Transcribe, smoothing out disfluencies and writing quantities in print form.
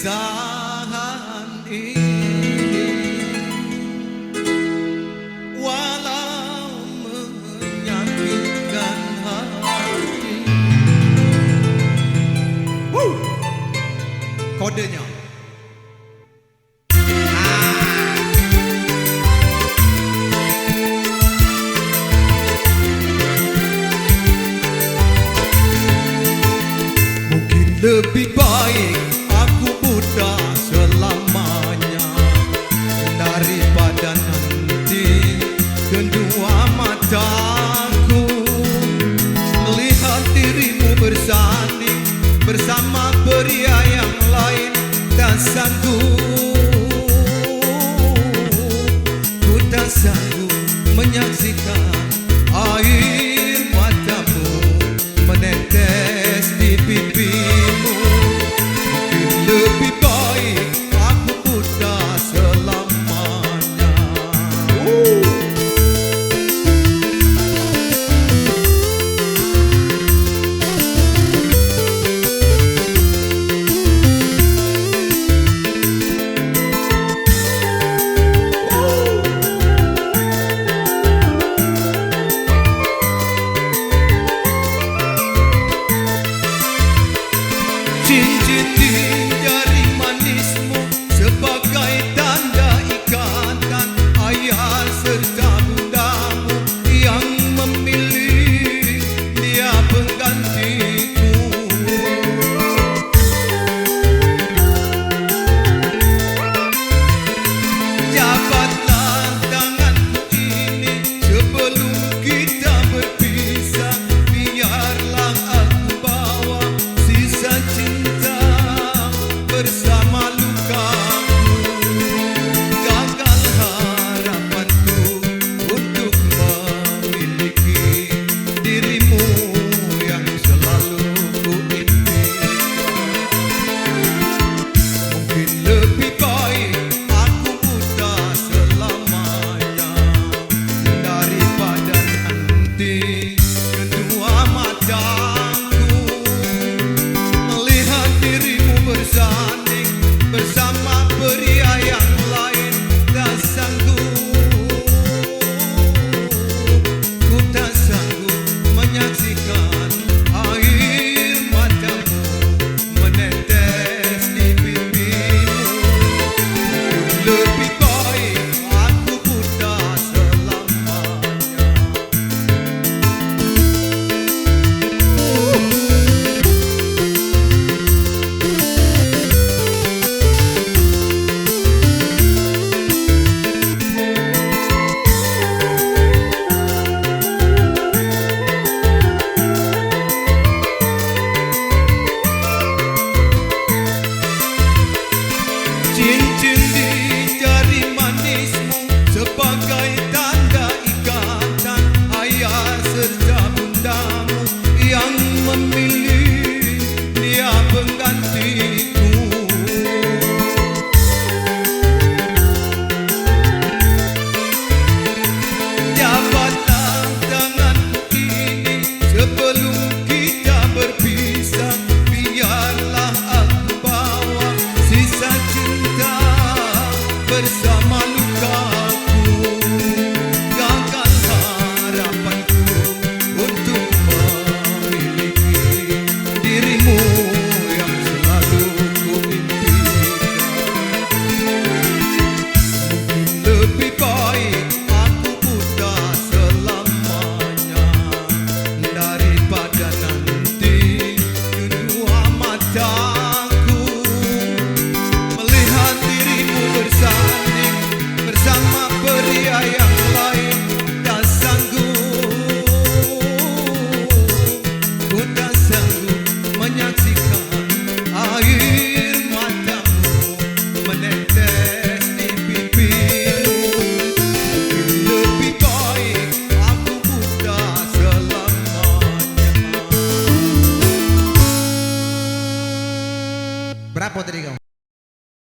kegelisahan ini, walau menyakitkan hati. Kodenya mungkin lebih baik aku buta selamanya daripada nanti kedua mataku melihat dirimu bersanding bersama pria yang lain. Tak sanggup, ku tak sanggup menyaksikan air matamu menetes di pipimu. Mungkin lebih baik aku buta selamanya. Cincin di jari manismu sebagai tanda ikatan ayah serta bundamu yang memilih dia penggantiku. Jabatlah tanganku ini sebelum kita berpisah, biarlah aku bawa sisa cinta bersama lukaku. Gagal harapanku untuk memiliki dirimu yang selalu ku impikan. Mungkin lebih baik aku buta selamanya daripada nanti kedua mataku melihat dirimu bersanding bersama pria yang lain. Tak sanggup, ku tak sanggup menyaksikan air matamu menetes di pipimu. Lebih baik aku buta selamanya. Cincin di jari manismu sebagai tanda ikatan ayah serta bundamu yang memilih dia penggantiku. Jabatlah tanganku ini sebelum kita berpisah, biarlah aku bawa sisa cinta bersama lukaku. Gagal harapanku untuk memiliki dirimu yang selalu ku impikan. Mungkin lebih baik aku buta selamanya daripada nanti kedua mataku melihat dirimu bersanding bersama pria yang lain. Tak sanggup, ku tak sanggup menyaksikan air matamu menetes di pipimu. Mungkin lebih baik aku buta selamanya. Berapa tadi kamu?